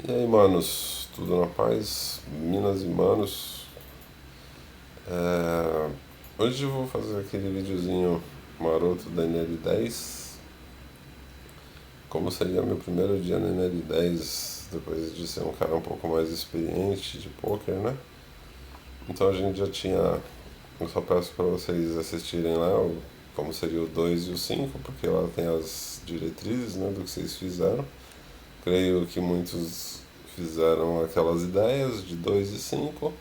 E aí, manos, tudo na paz? Minas e manos. É, Hoje eu vou fazer aquele videozinho maroto da NL10. Como seria meu primeiro dia na NL10, depois de ser um cara um pouco mais experiente de poker, né? Então a gente já tinha. Eu só peço para vocês assistirem lá como seria o 2 e o 5, porque lá tem as diretrizes, né, do que vocês fizeram. Creio que muitos fizeram aquelas ideias de 2 e 5.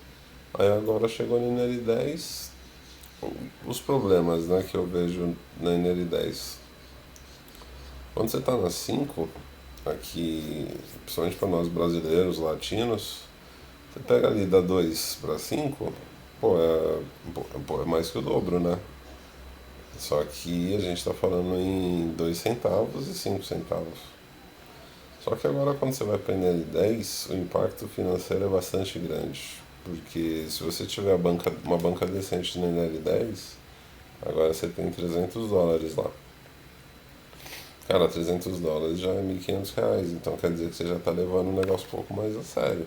Aí agora chegou no NL10, os problemas, né, que eu vejo na NL10. Quando você está na 5 aqui, principalmente para nós brasileiros, latinos, você pega ali da 2 para 5, pô, é mais que o dobro, né? Só que a gente está falando em 2 centavos e 5 centavos. Só que agora quando você vai para a NL10, o impacto financeiro é bastante grande. Porque se você tiver uma banca decente na NL10, agora você tem US$ 300 lá. Cara, US$ 300 já é R$ 1.500, então quer dizer que você já está levando o negócio um pouco mais a sério.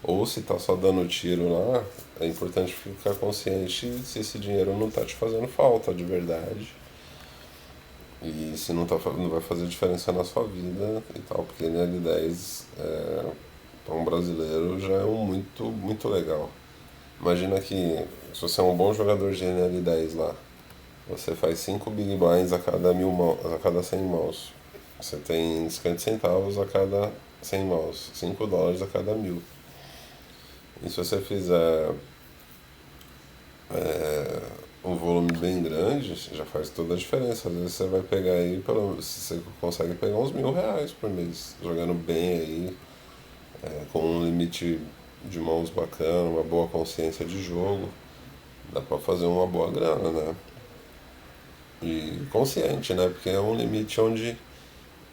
Ou se tá só dando tiro lá, é importante ficar consciente se esse dinheiro não tá te fazendo falta de verdade. E se não vai fazer diferença na sua vida e tal, porque NL10 para um brasileiro já é muito legal. Imagina que se você é um bom jogador de NL10 lá, você faz 5 Big Blinds a cada, a cada 100 mãos. Você tem 50 centavos a cada 100 mãos, US$ 5 a cada 1.000. E se você fizer um volume bem grande, já faz toda a diferença. Às vezes você vai pegar aí, você consegue pegar uns R$ 1.000 por mês, jogando bem aí, com um limite de mãos bacana, uma boa consciência de jogo. Dá pra fazer uma boa grana, né? E consciente, né? Porque é um limite onde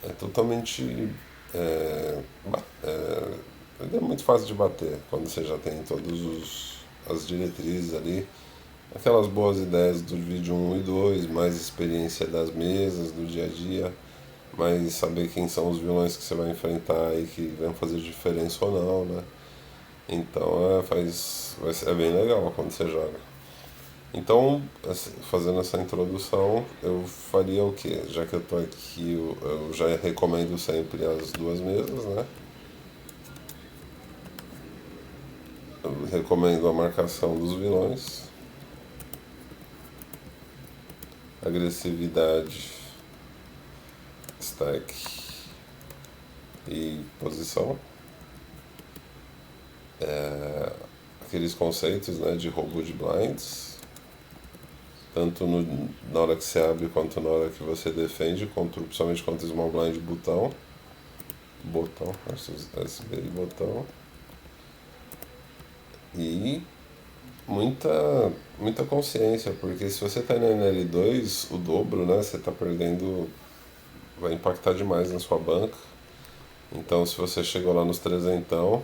é totalmente. É, é muito fácil de bater quando você já tem todas as diretrizes ali. Aquelas boas ideias do vídeo um e 2, mais experiência das mesas, do dia a dia, mais saber quem são os vilões que você vai enfrentar e que vão fazer diferença ou não, né? Então é bem legal quando você joga. Então, fazendo essa introdução, eu faria o quê? Já que eu tô aqui, eu já recomendo sempre as duas mesas, né? Eu recomendo a marcação dos vilões, agressividade, stack e posição. Aqueles conceitos, né, de roubo de blinds, tanto na hora que você abre quanto na hora que você defende, principalmente contra small blind botão versus SB e botão. E muita consciência, porque se você tá na NL2, o dobro, né, você tá perdendo, vai impactar demais na sua banca. Então se você chegou lá nos trezentão,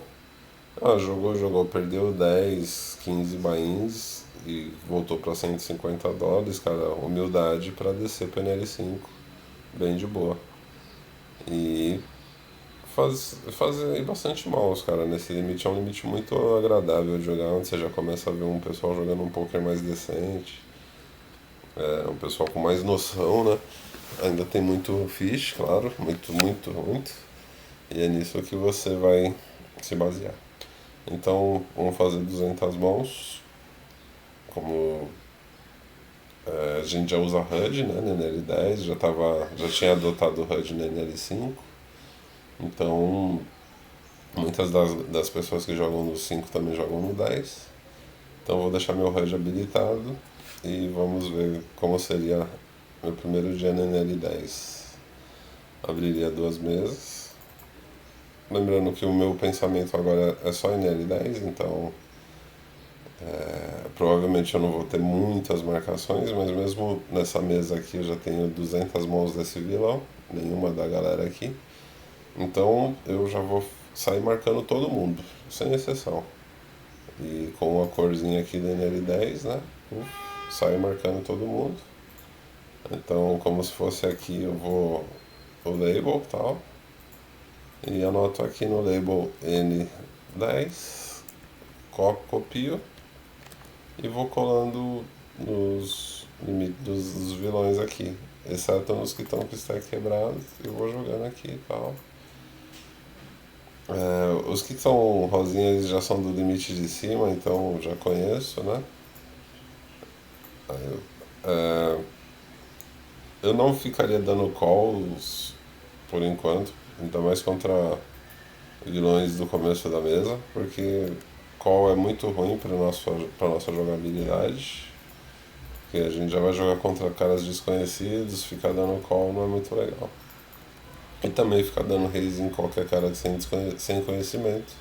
jogou, perdeu 10, 15 bains e voltou para US$ 150, cara, humildade para descer para NL5, bem de boa. E faz aí bastante mãos, cara, nesse limite. É um limite muito agradável de jogar, onde você já começa a ver um pessoal jogando um poker mais decente, um pessoal com mais noção, né? Ainda tem muito fish, claro, muito. E é nisso que você vai se basear. Então, vamos fazer 200 mãos, como a gente já usa HUD, né, na NL10, já tinha adotado o HUD na NL5, então muitas das pessoas que jogam no 5 também jogam no 10. Então vou deixar meu HUD habilitado e vamos ver como seria meu primeiro dia na NL10. Abriria duas mesas. Lembrando que o meu pensamento agora é só NL10, então provavelmente eu não vou ter muitas marcações, mas mesmo nessa mesa aqui eu já tenho 200 mãos desse vilão, nenhuma da galera aqui. Então eu já vou sair marcando todo mundo, sem exceção. E com a corzinha aqui da NL10, né? Saio marcando todo mundo. Então, como se fosse aqui, eu vou o label e tal. E anoto aqui no label N10, copio e vou colando nos limites dos vilões aqui, exceto nos que estão com o stack quebrado, eu vou jogando aqui e tal. Os que são rosinhas já são do limite de cima, então já conheço, né? É, eu não ficaria dando calls por enquanto, ainda mais contra vilões do começo da mesa, porque call é muito ruim para nossa jogabilidade, porque a gente já vai jogar contra caras desconhecidos, ficar dando call não é muito legal. E também ficar dando raise em qualquer cara sem conhecimento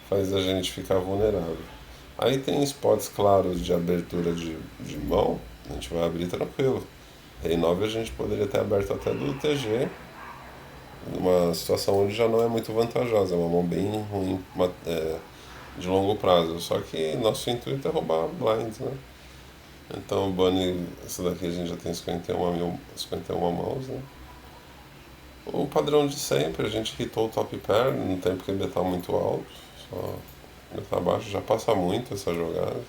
faz a gente ficar vulnerável. Aí tem spots claros de abertura de mão, a gente vai abrir tranquilo. Rei 9 a gente poderia ter aberto até do TG, numa situação onde já não é muito vantajosa, é uma mão bem ruim de longo prazo. Só que nosso intuito é roubar blind, né? Então o Bunny, essa daqui a gente já tem 51 mãos, né? O padrão de sempre, a gente hitou o top pair, não tem porque betar muito alto, só betar baixo, já passa muito essa jogada.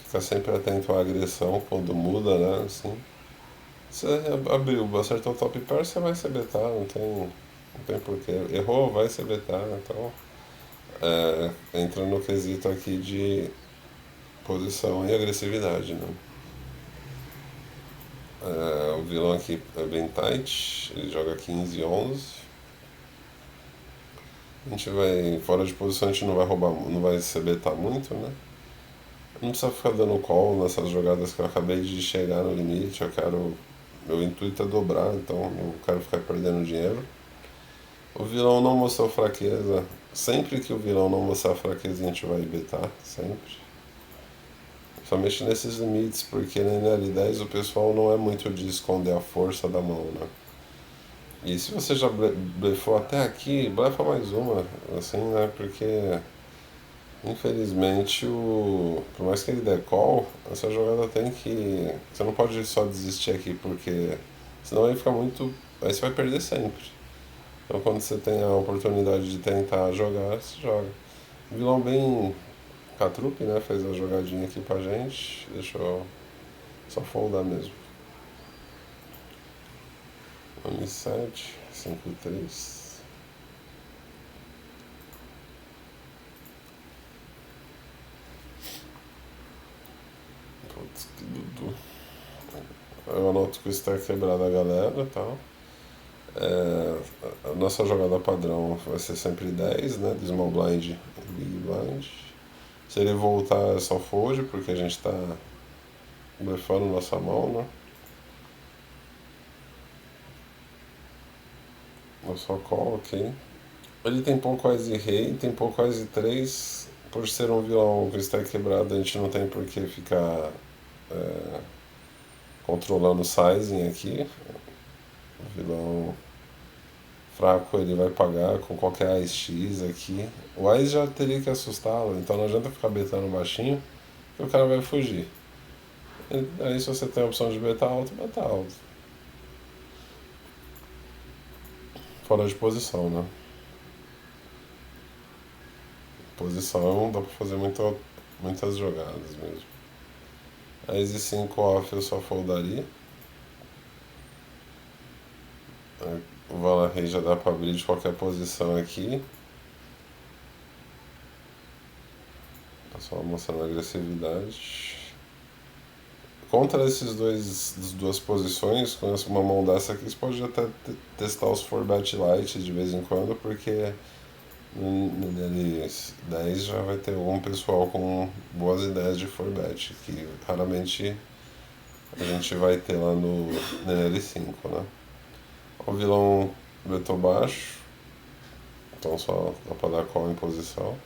Fica sempre atento à agressão quando muda, né? Assim. Você abriu, acertou o top pair, você vai ser betar, não tem porquê. Errou, vai ser betar, então entra no quesito aqui de posição e agressividade, né? O vilão aqui é bem tight, ele joga 15 11. A gente vai, fora de posição, a gente não vai roubar, não vai se betar muito, né? Não precisa ficar dando call nessas jogadas que eu acabei de chegar no limite, meu intuito é dobrar, então não quero ficar perdendo dinheiro. O vilão não mostrou fraqueza, sempre que o vilão não mostrar fraqueza a gente vai betar, sempre. Somente nesses limites, porque na NL10 o pessoal não é muito de esconder a força da mão, né? E se você já blefou até aqui, blefa mais uma, assim, né? Porque infelizmente por mais que ele dê call, essa jogada tem que. Você não pode só desistir aqui, porque senão aí fica muito. Aí você vai perder sempre. Então quando você tem a oportunidade de tentar jogar, você joga. Vilão bem catrupe, né? Fez a jogadinha aqui pra gente. Deixa eu só foldar mesmo. 1,7, 5,3. Putz, que dudu. Eu anoto que o stack quebrado a galera e tal. A nossa jogada padrão vai ser sempre 10, né? De small blind e big blind. Se ele voltar é só fold, porque a gente tá blefando nossa mão, né? É só call, ok. Ele tem pouco Ice Rei, tem pouco Ice 3. Por ser um vilão com stack quebrado, a gente não tem por que ficar controlando o sizing aqui. O vilão fraco ele vai pagar com qualquer AX aqui. O AIS já teria que assustá-lo, então não adianta ficar betando baixinho, que o cara vai fugir. Aí se você tem a opção de betar alto, beta alto. Fora de posição, né? Posição dá pra fazer muitas jogadas mesmo. AIS 5 off eu só foldaria. O Vala Rei já dá pra abrir de qualquer posição aqui. Só mostrando a agressividade. Contra as duas posições, com uma mão dessa aqui, você pode até testar os 4-bet light de vez em quando, porque no DL10 já vai ter algum pessoal com boas ideias de 4-bet, que raramente a gente vai ter lá no DL5, né? O vilão betou baixo, então só dá pra dar call em posição.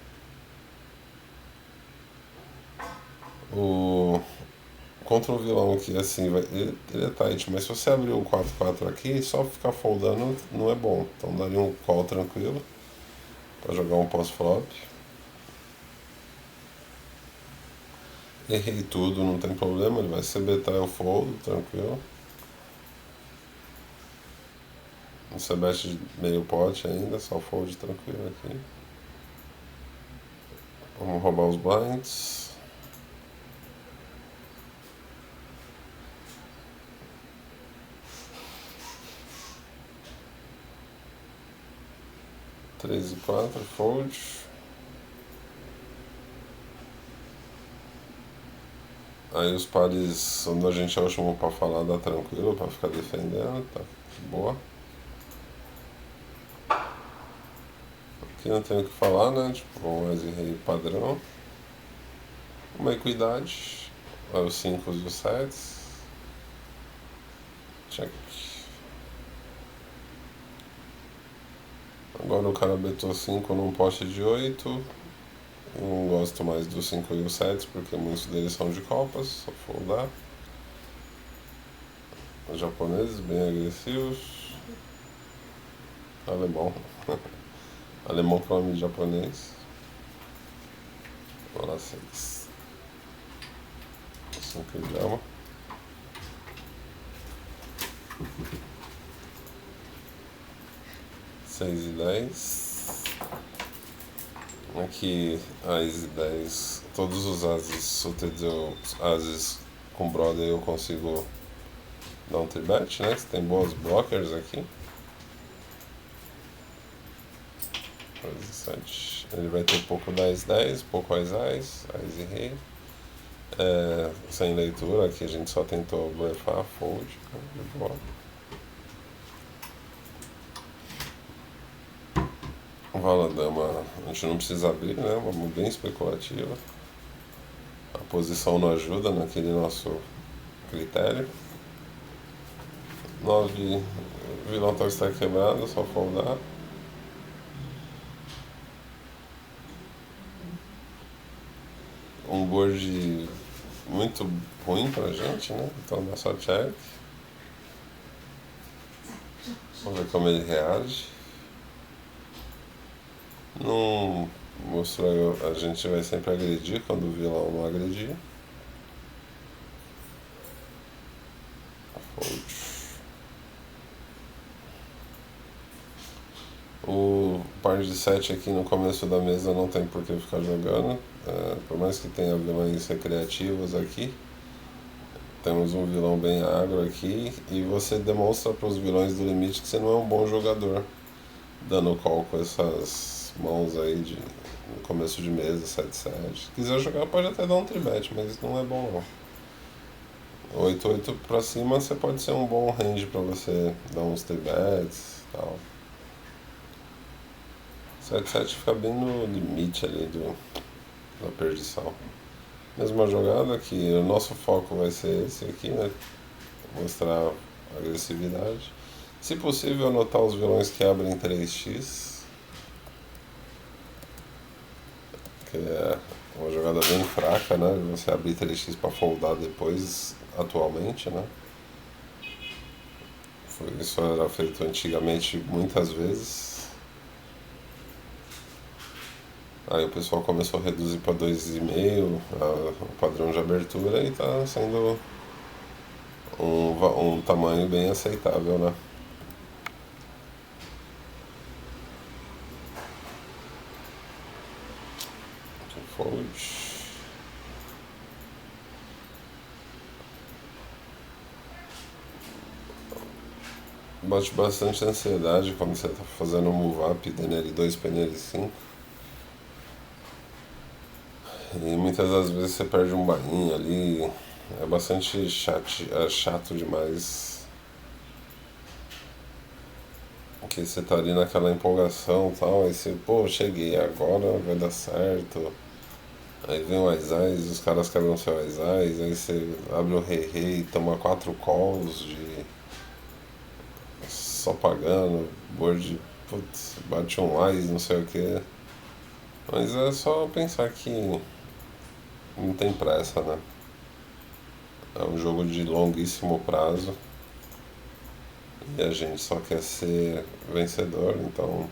Contra um vilão que assim, ele é tight, mas se você abrir o 4-4 aqui, só ficar foldando não é bom. Então daria um call tranquilo para jogar um pós-flop. Errei tudo, não tem problema, ele vai ser betar, eu foldo, tranquilo. Você mexe meio pote ainda, só fold tranquilo aqui. Vamos roubar os blinds. Três e quatro, fold. Aí os pares onde a gente é o último pra falar dá tranquilo, pra ficar defendendo, tá de boa. Aqui não tem o que falar, né? Tipo, um as e rei padrão. Uma equidade. Aí os 5 e os 7. Check. Agora o cara betou 5 num poste de 8. Não gosto mais dos 5 e os 7 porque muitos deles são de copas, só foldar. Os japoneses bem agressivos. Alemão. Alemão com nome de japonês. Bola 6. 5 de dama. Seis e 10. Aqui, as e 10. Todos os ases suited, ases com brother eu consigo dar um tribet, né? Você tem boas blockers aqui. Ele vai ter pouco das 10, pouco as ais e rei. Sem leitura, aqui a gente só tentou blefar, fold, de boa. Vala dama, a gente não precisa abrir, né? Uma mão bem especulativa. A posição não ajuda naquele nosso critério. 9, vilão está quebrado, só foldar. Um board muito ruim pra gente, né? Então dá só check. Vamos ver como ele reage. Não mostrou, a gente vai sempre agredir quando o vilão não agredir. Fold. O par de 7 aqui no começo da mesa não tem por que ficar jogando. Por mais que tenha vilões recreativos aqui, temos um vilão bem agro aqui e você demonstra para os vilões do limite que você não é um bom jogador, dando call com essas mãos aí de no começo de mesa, 7-7. Se quiser jogar pode até dar um tribet, mas não é bom não. 8-8 pra cima você pode ser um bom range para você dar uns tribets e tal. 7-7 fica bem no limite ali da perdição. Mesma jogada que o nosso foco vai ser esse aqui, né? Mostrar agressividade. Se possível, anotar os vilões que abrem 3x. Que é uma jogada bem fraca, né? Você abrir 3x para foldar depois, atualmente, né? Isso era feito antigamente muitas vezes. Aí o pessoal começou a reduzir para 2,5 o padrão de abertura e está sendo um tamanho bem aceitável, né? Fold. Bate bastante ansiedade quando você está fazendo um move up, DNL2, PNL5. E muitas das vezes você perde um bainho ali, é bastante chato demais. Que você tá ali naquela empolgação e tal, aí você, pô, cheguei, agora vai dar certo. Aí vem o Aizais, os caras quebram seu Aizais, aí você abre o Rei e toma 4 calls de só pagando, board, putz, bate um Ais, não sei o que. Mas é só pensar que não tem pressa, né? É um jogo de longuíssimo prazo e a gente só quer ser vencedor, então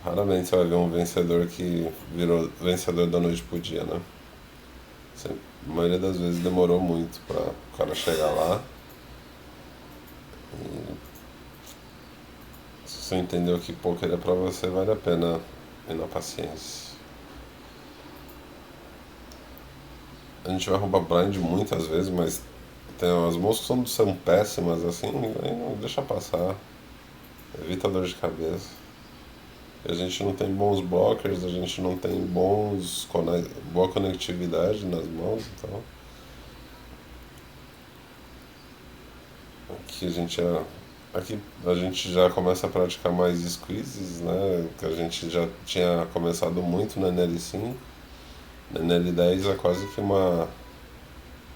raramente você vai ver um vencedor que virou vencedor da noite pro dia, né? A maioria das vezes demorou muito para o cara chegar lá. Você entendeu que poker é pra você, vale a pena ir na paciência. A gente vai roubar blind muitas vezes, mas tem as mãos que são péssimas assim, aí não deixa passar. Evita dor de cabeça. A gente não tem bons blockers, a gente não tem boa conectividade nas mãos, então aqui aqui a gente já começa a praticar mais squeezes, né? Que a gente já tinha começado muito na NL5, na NL10 é quase que uma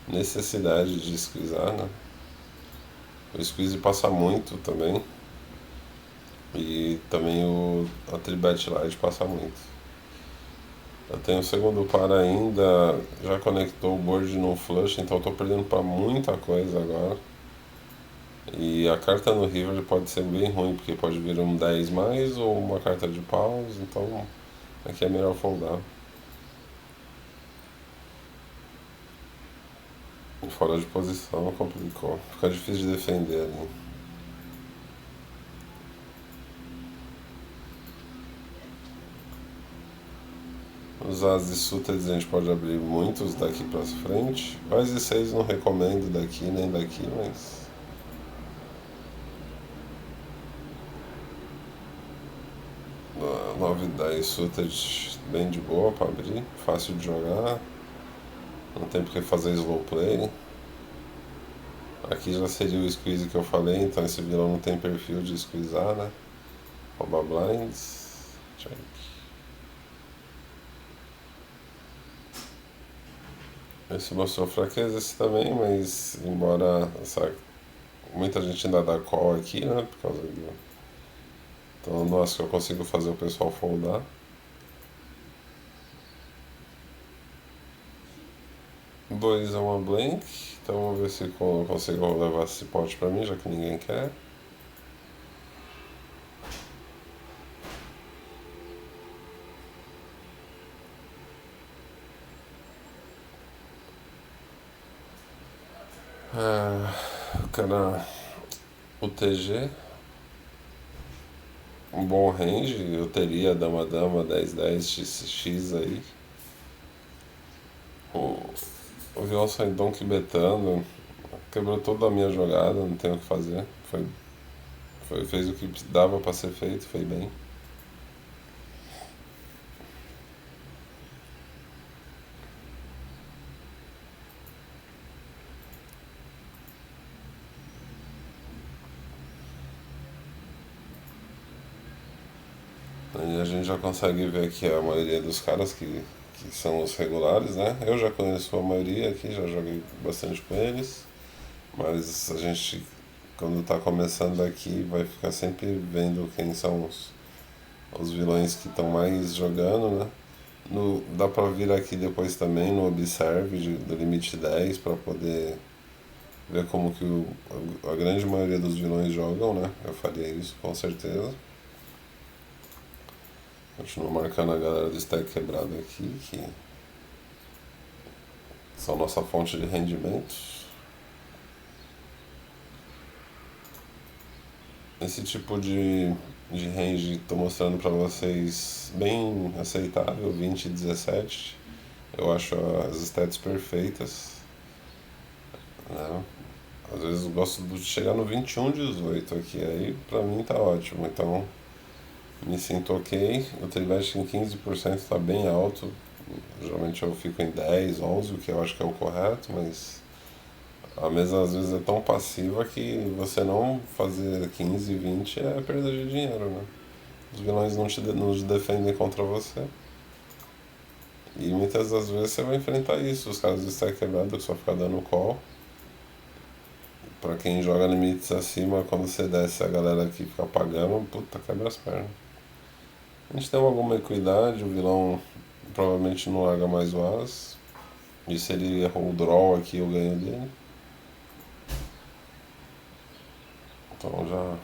necessidade de squeezar, né? O squeeze passa muito também e também a tribet light passa muito. Eu tenho o segundo par ainda, já conectou o board no flush, então eu tô perdendo para muita coisa agora. E a carta no river pode ser bem ruim, porque pode vir um 10 mais ou uma carta de paus, então aqui é melhor foldar. Fora de posição complicou, fica difícil de defender ali. Os as e suited a gente pode abrir muitos daqui pra frente. O as e 6 não recomendo daqui nem daqui, mas 9 10 suited bem de boa pra abrir, fácil de jogar, não tem porque fazer slow play. Aqui já seria o squeeze que eu falei, então esse vilão não tem perfil de squeezar, né? Roubar blinds. Check. Esse mostrou fraqueza, esse também, mas embora muita gente ainda dá call aqui, né? Por causa do. Então não acho que eu consigo fazer o pessoal foldar. Dois é uma blank, então vamos ver se eu consigo levar esse pote pra mim, já que ninguém quer. O cara. O TG. Um bom range, eu teria dama-dama, 10-10, XX aí. O, o vilão sai donk betando, quebrou toda a minha jogada, não tem o que fazer. Fez o que dava pra ser feito, foi bem. E a gente já consegue ver aqui a maioria dos caras que são os regulares, né? Eu já conheço a maioria aqui, já joguei bastante com eles, mas a gente, quando tá começando aqui, vai ficar sempre vendo quem são os vilões que estão mais jogando, né? Dá pra vir aqui depois também no Observe do limite 10 para poder ver como que a grande maioria dos vilões jogam, né? Eu faria isso com certeza. Continuo marcando a galera do stack quebrado aqui, que são nossa fonte de rendimentos. Esse tipo de range estou mostrando para vocês bem aceitável, 20 e 17. Eu acho as stats perfeitas, né? Às vezes eu gosto de chegar no 21, 18 aqui, aí pra mim tá ótimo. Então me sinto ok. O tribet em 15% está bem alto. Geralmente eu fico em 10, 11, o que eu acho que é o correto, mas a mesa às vezes é tão passiva que você não fazer 15, 20 é perda de dinheiro, né? Os vilões não te defendem contra você. E muitas das vezes você vai enfrentar isso, os caras do stack quebrado que só fica dando call. Pra quem joga limites acima, quando você desce a galera aqui fica pagando, puta, quebra as pernas. A gente tem alguma equidade, o vilão provavelmente não larga mais o as. E se ele errou o draw aqui, eu ganho dele. Então já.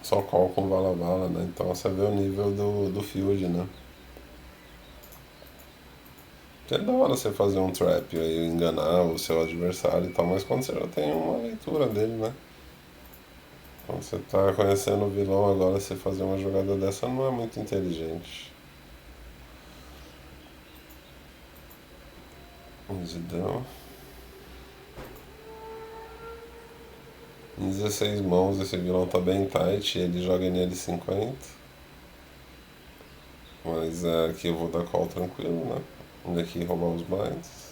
Só call com vala-vala, né? Então você vê o nível do field, né? É da hora você fazer um trap aí, enganar o seu adversário e tal, mas quando você já tem uma leitura dele, né? Quando você tá conhecendo o vilão agora, você fazer uma jogada dessa não é muito inteligente. Então, em 16 mãos esse vilão tá bem tight, ele joga nele 50. Mas aqui eu vou dar call tranquilo, né? Indo aqui roubar os blinds.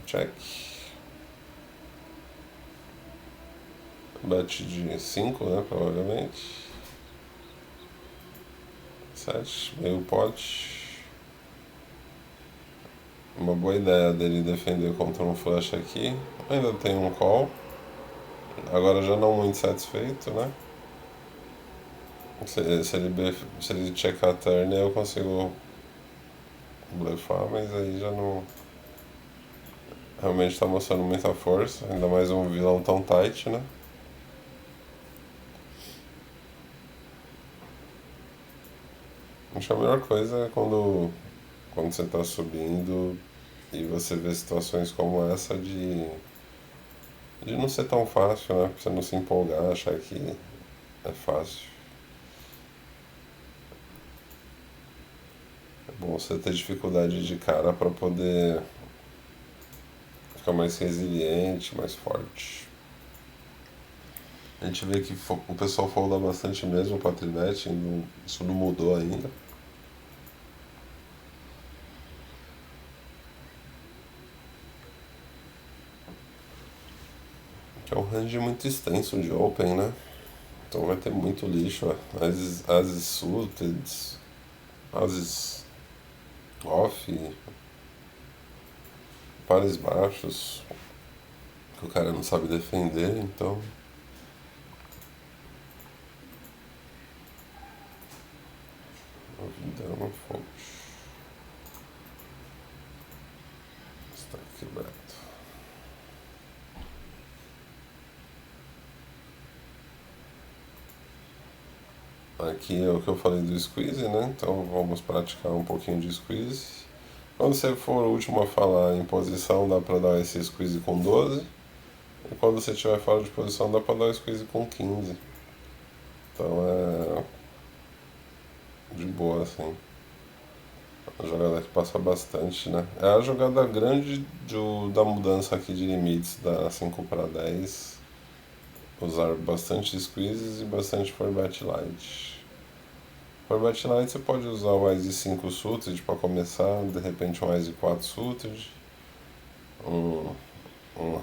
Check. Bet de 5, né? Provavelmente. 7, meio pote. Uma boa ideia dele defender contra um flush aqui. Ainda tem um call. Agora já não muito satisfeito, né? Se ele checar a turn eu consigo blefar, mas aí já não. Realmente tá mostrando muita força, ainda mais um vilão tão tight, né? Acho que a melhor coisa é quando você tá subindo e você vê situações como essa de não ser tão fácil, né? Pra você não se empolgar, achar que é fácil. É bom você ter dificuldade de cara pra poder ficar mais resiliente, mais forte. A gente vê que o pessoal folda bastante mesmo pra tribet, isso não mudou ainda. Que é um range muito extenso de Open, né? Então vai ter muito lixo, ó. Ases suited, ases off, pares baixos, que o cara não sabe defender, então. A vida é uma fonte. Está quebrado. Aqui é o que eu falei do squeeze, né? Então vamos praticar um pouquinho de squeeze. Quando você for o último a falar em posição, dá pra dar esse squeeze com 12. E quando você estiver fora de posição, dá pra dar o squeeze com 15. Então é de boa, assim. A jogada que passa bastante, né? É a jogada grande da mudança aqui de limites da 5 para 10. Usar bastante squeezes e bastante forbet light. Forbet light você pode usar o Ice 5 suited para começar, de repente um Ice 4 suited, um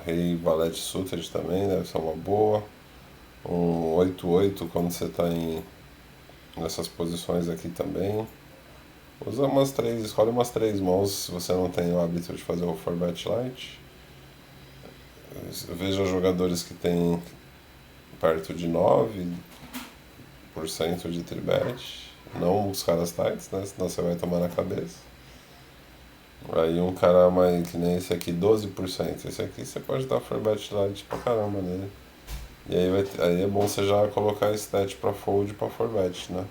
rei valete suited também, deve ser uma boa. Um 8-8 quando você está nessas posições aqui também. Usa umas três, escolhe umas 3 mãos se você não tem o hábito de fazer o 4bet light. Veja jogadores que tem perto de 9% de tribet, não os caras tights, né? Senão você vai tomar na cabeça. Aí um cara mais que nem esse aqui, 12%. Esse aqui você pode dar 4bet light pra caramba nele. E aí é bom você já colocar stat pra fold e pra 4bet, né?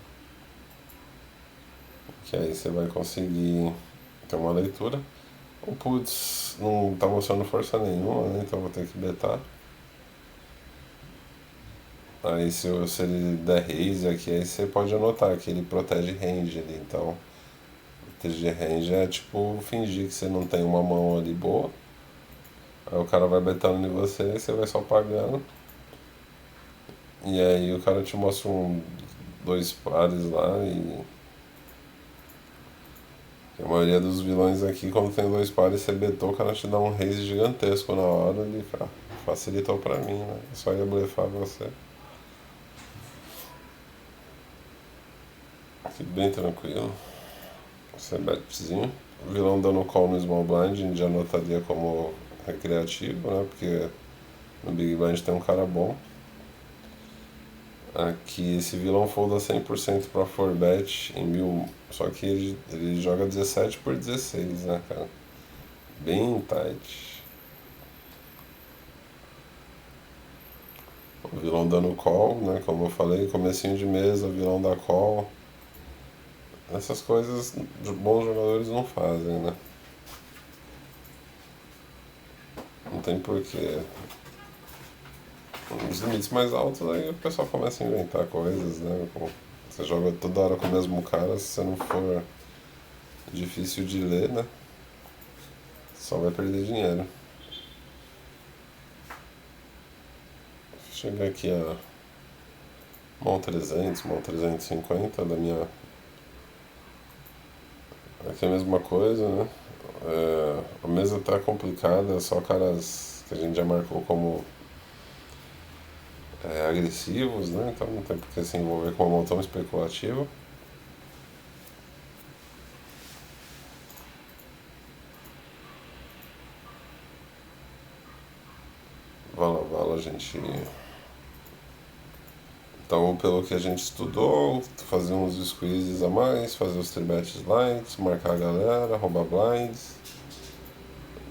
Que aí você vai conseguir ter uma leitura. O putz não tá mostrando força nenhuma, né? Então vou ter que betar. Aí se ele der raise aqui, aí você pode anotar que ele protege range ali. Então, proteger range é tipo fingir que você não tem uma mão ali boa. Aí o cara vai betando em você, aí você vai só pagando. E aí o cara te mostra dois pares lá e a maioria dos vilões aqui, quando tem dois pares, você betou, o cara te dá um raise gigantesco na hora, ele facilitou pra mim, né? Eu só ia blefar você. Aqui bem tranquilo. Você betzinho. O vilão dando call no small blind, a gente já anotaria como recreativo, né? Porque no big blind tem um cara bom. Aqui esse vilão folda 100% pra 4bet em 1000, só que ele joga 17 por 16, né, cara? Bem tight. O vilão dando call, né? Como eu falei, comecinho de mesa, vilão da call. Essas coisas bons jogadores não fazem, né? Não tem porquê. os limites mais altos, aí o pessoal começa a inventar coisas, né? Você joga toda hora com o mesmo cara, se você não for difícil de ler, né? Só vai perder dinheiro. Chega aqui a mão 300, mão 350 da minha. Aqui é a mesma coisa, né? A mesa tá complicada, só caras que a gente já marcou como agressivos, né? Então não tem por que se envolver com uma mão tão especulativa. Vala, a gente. Então, pelo que a gente estudou, fazer uns squeezes a mais, fazer os tribets lights, marcar a galera, roubar blinds.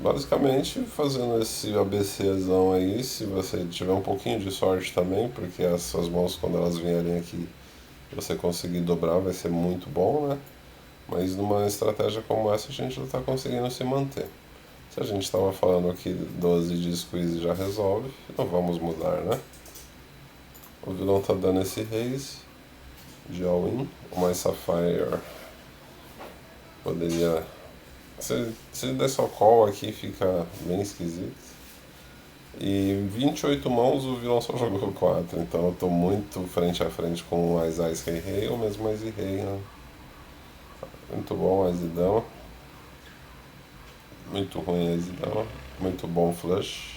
Basicamente, fazendo esse ABCzão aí, se você tiver um pouquinho de sorte também, porque as suas mãos, quando elas vierem aqui, você conseguir dobrar, vai ser muito bom, né? Mas numa estratégia como essa, a gente não está conseguindo se manter. Se a gente estava falando aqui 12 de squeeze já resolve, não vamos mudar, né? O vilão tá dando esse raise de all-in, o mais Sapphire poderia. Se ele der só call aqui fica bem esquisito. E 28 mãos o vilão só jogou 4, então eu tô muito frente a frente com o Ice Rei Rei ou mesmo Ice Rei, né? Muito bom Ice Dama. Muito ruim Ice Dama. Muito bom Flush.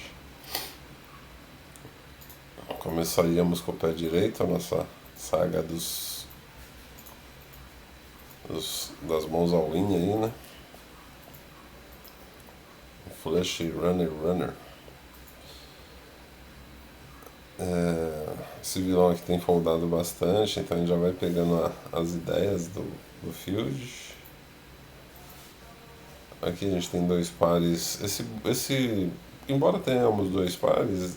Começaríamos com o pé direito a nossa saga das mãos ao win aí, né? Flush Runner. Esse vilão aqui tem foldado bastante, então a gente já vai pegando as ideias do field. Aqui a gente tem dois pares. Embora tenhamos dois pares,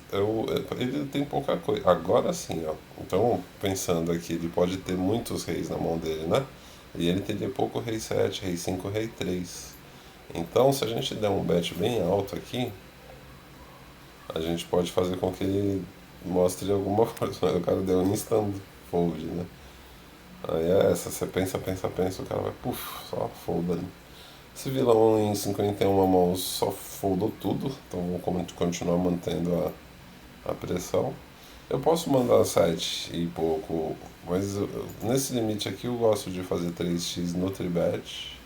ele tem pouca coisa. Agora sim, ó. Então, pensando aqui, ele pode ter muitos reis na mão dele, né? E ele teria pouco rei 7, rei 5, rei 3. Então, se a gente der um bet bem alto aqui, a gente pode fazer com que ele mostre alguma coisa. O cara deu um instant fold, né? Aí é essa, você pensa, o cara vai, puf, só fold ali. Esse vilão em 51 mãos só foldou tudo, então vou continuar mantendo a pressão. Eu posso mandar 7 e pouco, mas nesse limite aqui eu gosto de fazer 3x no tribet.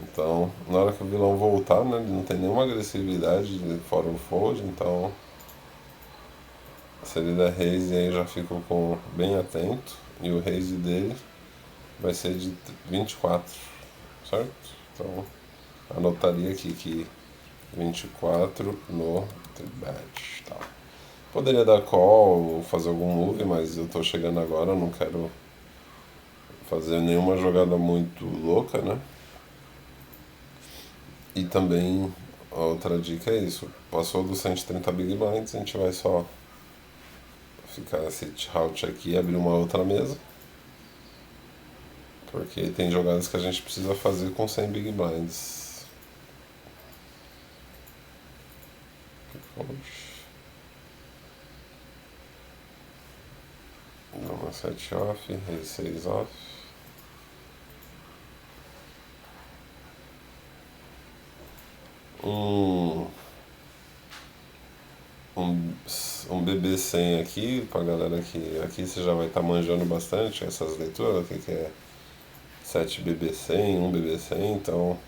Então, na hora que o vilão voltar, né, ele não tem nenhuma agressividade fora o fold, então se ele der raise aí eu já fico bem atento. E o raise dele vai ser de 24, certo? Então, anotaria aqui que 24 no tribet, tá. Poderia dar call ou fazer algum move, mas eu tô chegando agora, não quero fazer nenhuma jogada muito louca, né? E também a outra dica é isso, passou dos 130 Big Blinds, a gente vai só ficar sit out aqui e abrir uma outra mesa. Porque tem jogadas que a gente precisa fazer com 100 Big Blinds. Uma 7 off, rei 6 off. Um BB100 aqui, pra galera que aqui você já vai estar manjando bastante essas leituras, o que é 7 BB100, 1 BB100, então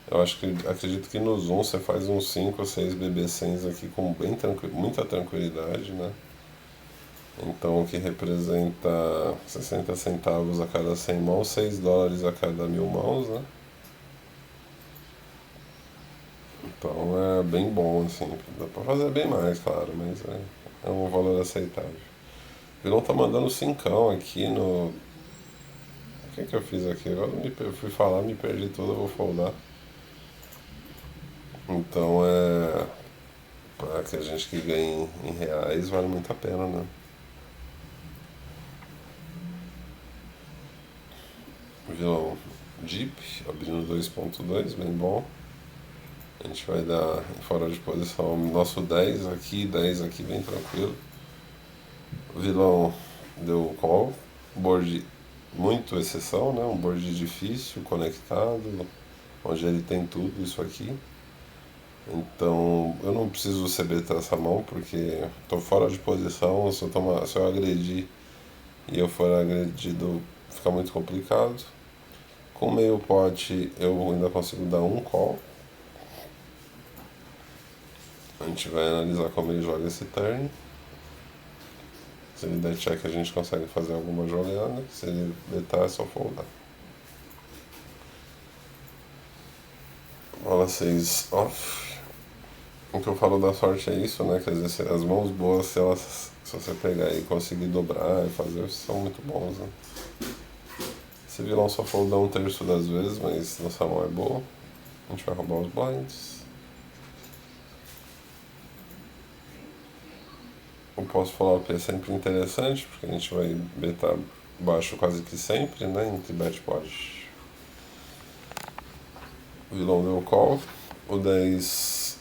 eu acredito que no Zoom você faz uns 5 ou 6 BB100s aqui com muita tranquilidade, né? Então o que representa 60 centavos a cada 100 mãos, 6 dólares a cada 1000 mãos, né? Então é bem bom, assim. Dá pra fazer bem mais, claro, mas é um valor aceitável. O vilão tá mandando cincão aqui no. O que eu fiz aqui? Agora eu fui falar, me perdi tudo, eu vou foldar. Então para que a gente que ganha em reais vale muito a pena, né? Vilão Jeep, abrindo 2.2, bem bom. A gente vai dar fora de posição nosso 10 aqui bem tranquilo. O vilão deu call, board muito exceção, né? Um board difícil, conectado, onde ele tem tudo isso aqui. Então eu não preciso CBT essa mão porque estou fora de posição, se eu agredir e eu for agredido fica muito complicado. Com meio pote eu ainda consigo dar um call. A gente vai analisar como ele joga esse turn. Se ele der check a gente consegue fazer alguma jogada, se ele betar é só foldar. Bola 6 off. O que eu falo da sorte é isso, né? Que às vezes as mãos boas, se você pegar e conseguir dobrar e fazer, são muito bons, né? Esse vilão só folda 1/3 das vezes, mas nossa mão é boa. A gente vai roubar os blinds. O pós-flop é sempre interessante, porque a gente vai betar baixo quase que sempre, né? Entre bet pot. O vilão deu call. O 10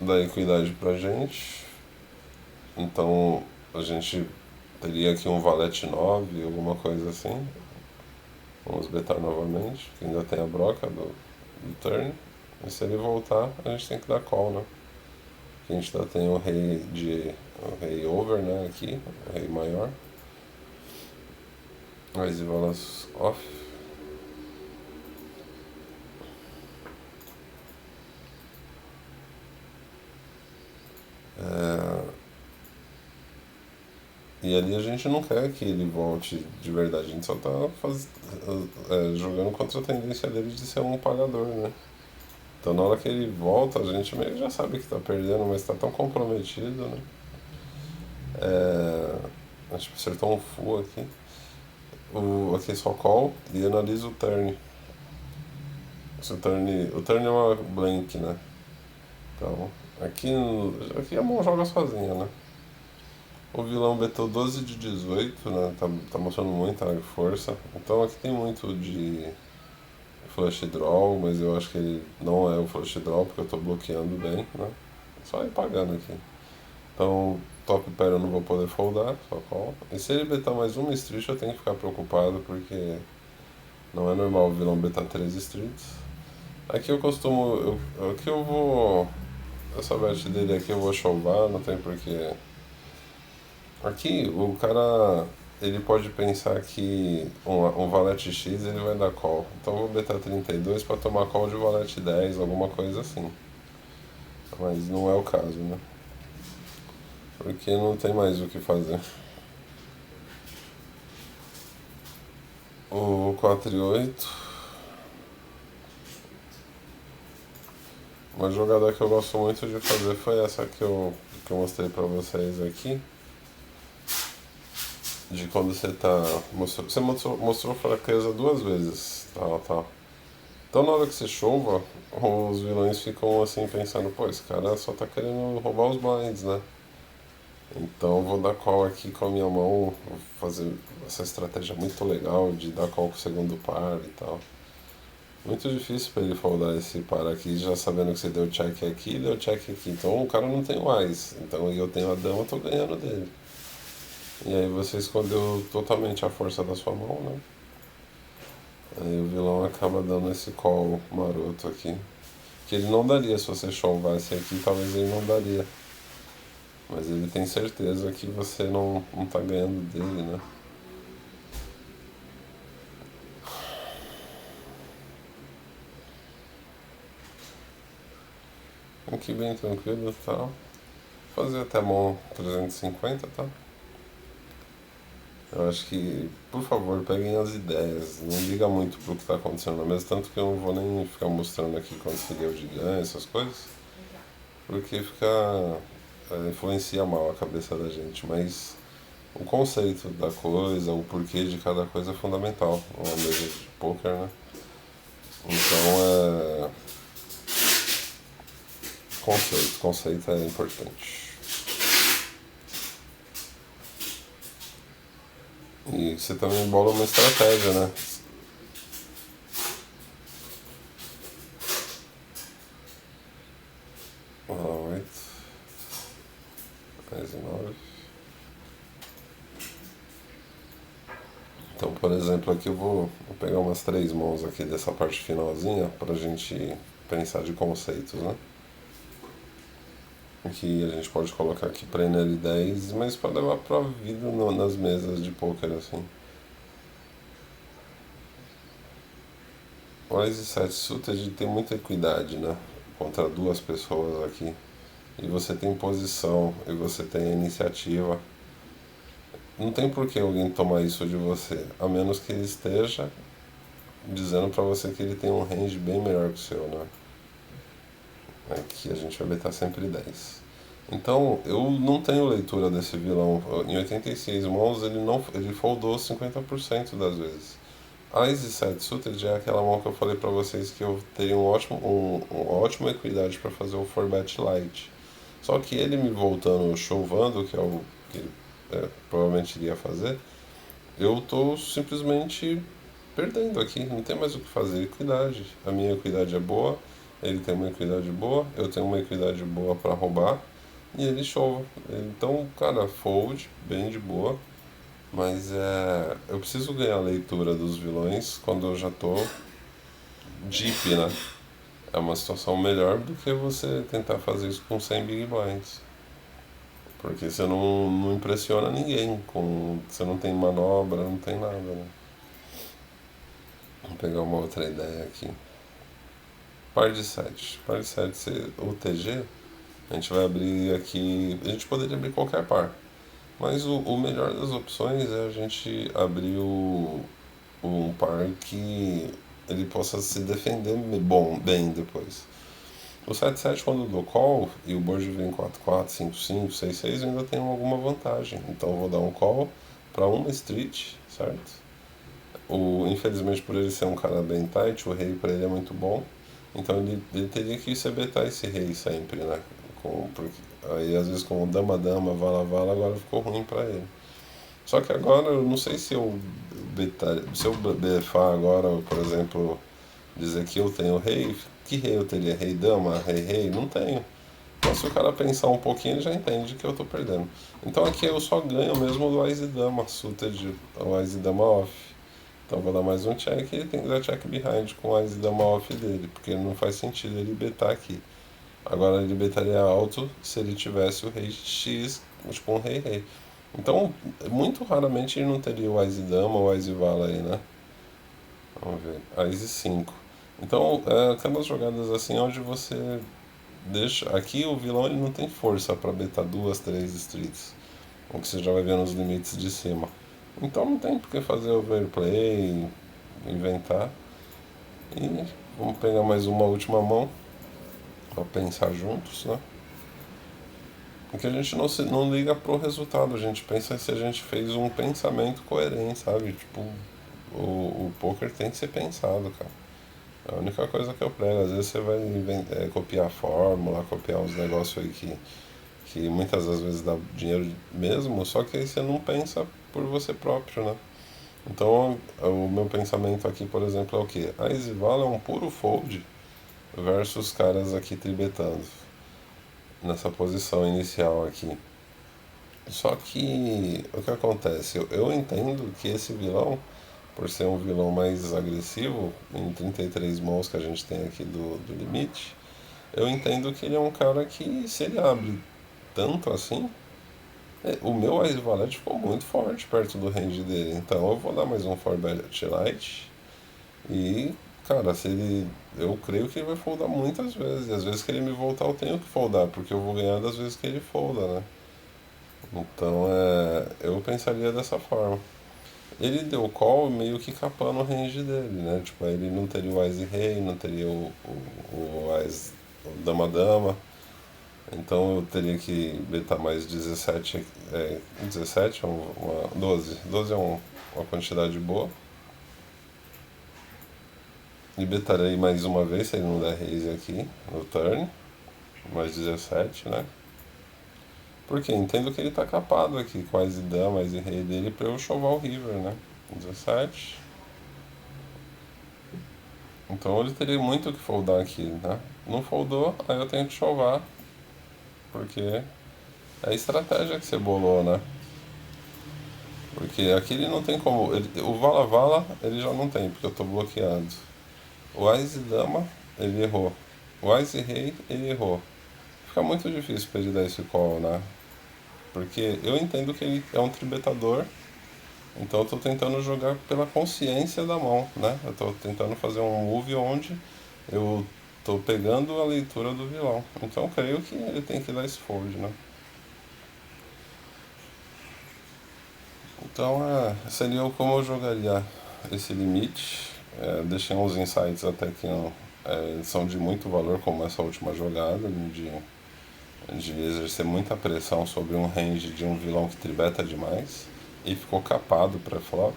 dá equidade pra gente. Então a gente teria aqui um valete 9, alguma coisa assim. Vamos betar novamente, porque ainda tem a broca do turn. E se ele voltar, a gente tem que dar call, né? A gente ainda tem o rei over, né? Aqui, o rei maior. As bolas off. E ali a gente não quer que ele volte de verdade, a gente só tá jogando contra a tendência dele de ser um pagador, né? Então na hora que ele volta, a gente meio que já sabe que tá perdendo, mas tá tão comprometido, né? A gente acertou um full aqui. Aqui é só call e analisa o turn. O turn é uma blank, né? Então, aqui a mão joga sozinha, né? O vilão betou 12 de 18, né? Tá mostrando muita força. Então aqui tem muito de flush draw, mas eu acho que ele não é o flush draw porque eu tô bloqueando bem, né? Só ir pagando aqui. Então, top pair eu não vou poder foldar, só call. E se ele betar mais uma street eu tenho que ficar preocupado porque não é normal o vilão betar 3 streets. Aqui eu costumo. Aqui eu vou. Essa bet dele aqui eu vou chovar, não tem porquê. Aqui o cara ele pode pensar que um valete X ele vai dar call. Então eu vou betar 32 para tomar call de valete 10, alguma coisa assim. Mas não é o caso, né? Porque não tem mais o que fazer. O 4 e 8. Uma jogada que eu gosto muito de fazer foi essa que eu mostrei pra vocês aqui. De quando você tá. Você mostrou fraqueza 2 vezes. Tá. Então na hora que você chova, os vilões ficam assim pensando, pô, esse cara só tá querendo roubar os blinds, né? Então eu vou dar call aqui com a minha mão, vou fazer essa estratégia muito legal de dar call com o segundo par e tal. Muito difícil para ele foldar esse par aqui, já sabendo que você deu check aqui e deu check aqui. Então o cara não tem o Ás, então eu tenho a dama, eu tô ganhando dele. E aí você escondeu totalmente a força da sua mão, né? Aí o vilão acaba dando esse call maroto aqui. Que ele não daria se você chovasse aqui, talvez ele não daria. Mas ele tem certeza que você não tá ganhando dele, né? Aqui bem tranquilo e tal. Fazer até mão 350, tá? Eu acho que, por favor, peguem as ideias. Não liga muito pro que tá acontecendo na mesa, tanto que eu não vou nem ficar mostrando aqui quanto seria o de ganho, essas coisas. Porque influencia mal a cabeça da gente, mas o conceito da coisa, o porquê de cada coisa é fundamental numa mesa de poker, né? Então conceito é importante. E você também bola uma estratégia, né? Então, por exemplo, aqui vou pegar umas três mãos aqui dessa parte finalzinha para a gente pensar de conceitos, né? Que a gente pode colocar aqui para NL10, mas para levar para a vida nas mesas de poker assim. O Ace 7 Suited tem muita equidade, né? Contra duas pessoas aqui. E você tem posição, e você tem a iniciativa. Não tem por que alguém tomar isso de você, a menos que ele esteja dizendo pra você que ele tem um range bem melhor que o seu, né? Aqui a gente vai betar sempre 10. Então, eu não tenho leitura desse vilão. Em 86 mãos, ele foldou 50% das vezes. A Ace 7 Suited já é aquela mão que eu falei pra vocês que eu teria uma ótima equidade para fazer o 4-bet light. Só que ele me voltando chovando, que é o que ele provavelmente iria fazer, eu tô simplesmente perdendo aqui, não tem mais o que fazer. Equidade. A minha equidade é boa, ele tem uma equidade boa, eu tenho uma equidade boa para roubar e ele chova. Então, cara, fold, bem de boa, mas eu preciso ganhar a leitura dos vilões quando eu já tô deep, né? É uma situação melhor do que você tentar fazer isso com 100 big blinds. Porque você não impressiona ninguém, você não tem manobra, não tem nada, né? Vamos pegar uma outra ideia aqui. Par de 7. Par de 7, o TG, a gente vai abrir aqui. A gente poderia abrir qualquer par. Mas o melhor das opções é a gente abrir um par que ele possa se defender bem depois. O 7-7 quando eu dou call e o board vem 4-4, 5-5, 6-6, eu ainda tenho alguma vantagem. Então eu vou dar um call para uma street, certo? Infelizmente por ele ser um cara bem tight, o rei para ele é muito bom. Então ele teria que se betar esse rei sempre, né? Porque, aí às vezes com o dama-dama, vala-vala, agora ficou ruim para ele. Só que agora eu não sei se eu befar agora, por exemplo, dizer que eu tenho rei, que rei eu teria? Rei dama, rei? Não tenho. Então se o cara pensar um pouquinho, ele já entende que eu tô perdendo. Então aqui eu só ganho mesmo do Wise Dama, suited, o Wise Dama off. Então vou dar mais um check e ele tem que dar check behind com o Wise Dama off dele, porque não faz sentido ele betar aqui. Agora ele betaria alto se ele tivesse o rei X, tipo um rei. Então, muito raramente ele não teria o Wise Dama ou Wise Vala aí, né? Vamos ver. Wise 5. Então, aquelas jogadas assim onde você deixa. Aqui o vilão ele não tem força para betar duas, três streets. O que você já vai ver nos limites de cima. Então não tem por que fazer overplay, inventar. E vamos pegar mais uma última mão para pensar juntos, né? Porque a gente não liga pro resultado, a gente pensa se a gente fez um pensamento coerente, sabe? Tipo, o poker tem que ser pensado, cara. É a única coisa que eu prego. Às vezes você vai copiar a fórmula, copiar uns negócios aí que muitas das vezes dá dinheiro mesmo, só que aí você não pensa por você próprio, né? Então, o meu pensamento aqui, por exemplo, é o quê? A Exivala é um puro fold versus caras aqui tribetando nessa posição inicial aqui. Só que o que acontece? Eu entendo que esse vilão, por ser um vilão mais agressivo, em 33 mãos que a gente tem aqui do limite, eu entendo que ele é um cara que, se ele abre tanto assim, o meu Ice Valete ficou muito forte perto do range dele. Então eu vou dar mais um 4-bet light e, cara, se ele. Eu creio que ele vai foldar muitas vezes. E às vezes que ele me voltar, eu tenho que foldar, porque eu vou ganhar das vezes que ele folda, né? Então eu pensaria dessa forma. Ele deu call meio que capando o range dele, né? Tipo, aí ele não teria o Ice Rei, não teria o Ice Dama Dama. Então eu teria que betar mais 17, 17 12. 12 é uma quantidade boa. E betarei mais uma vez se ele não der raise aqui no turn. Mais 17, né? Porque entendo que ele tá capado aqui com a Ice Dama, Ice Rei dele pra eu chovar o River, né? 17. Então ele teria muito que foldar aqui, né? Não foldou, aí eu tenho que chovar. Porque é a estratégia que você bolou, né? Porque aqui ele não tem como. O Vala Vala ele já não tem, porque eu tô bloqueado. O Ice Dama ele errou. O Ice Rei ele errou. Fica muito difícil pra ele dar esse call, né? Porque eu entendo que ele é um tribetador, então eu tô tentando jogar pela consciência da mão, né? Eu tô tentando fazer um move onde eu tô pegando a leitura do vilão. Então eu creio que ele tem que dar esse fold, né? Então seria como eu jogaria esse limite. Deixei uns insights até que não, são de muito valor, como essa última jogada, de exercer muita pressão sobre um range de um vilão que tribeta demais e ficou capado para flop.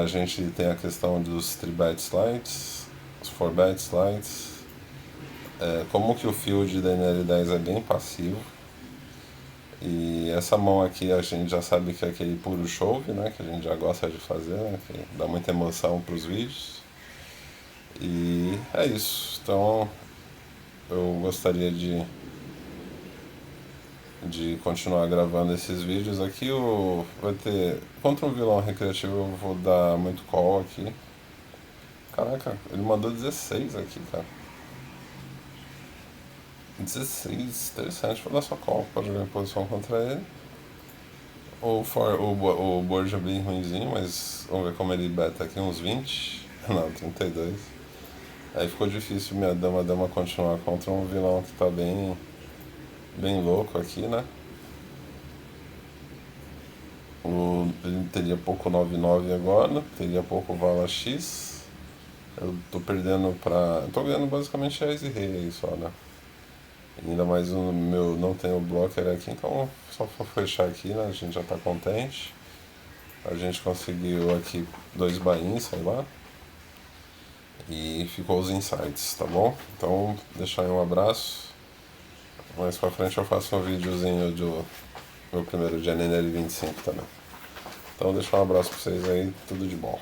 A gente tem a questão dos 3-bet slides, os 4-bet slides, como que o field da NL10 é bem passivo. E essa mão aqui a gente já sabe que é aquele puro chove, né? Que a gente já gosta de fazer, né? Que dá muita emoção para os vídeos. E é isso. Então eu gostaria de continuar gravando esses vídeos aqui. Vai ter. Contra um vilão recreativo eu vou dar muito call aqui. Caraca, ele mandou 16 aqui, cara. 16, interessante, vou dar só call pra jogar em posição contra ele. O board é bem ruimzinho, mas vamos ver como ele beta aqui, uns 20. Não, 32. Aí ficou difícil minha dama continuar contra um vilão que tá bem louco aqui, né? Ele teria pouco 9-9 agora, teria pouco vala X. Eu tô perdendo pra. Eu tô ganhando basicamente Ace e Rei aí só, né? E ainda mais o meu não tem o blocker aqui, então só for fechar aqui, né? A gente já tá contente. A gente conseguiu aqui 2 buy-ins, sei lá. E ficou os insights, tá bom? Então, deixar aí um abraço. Mais pra frente eu faço um videozinho do meu primeiro dia na NL25 também. Então, deixar um abraço pra vocês aí, tudo de bom.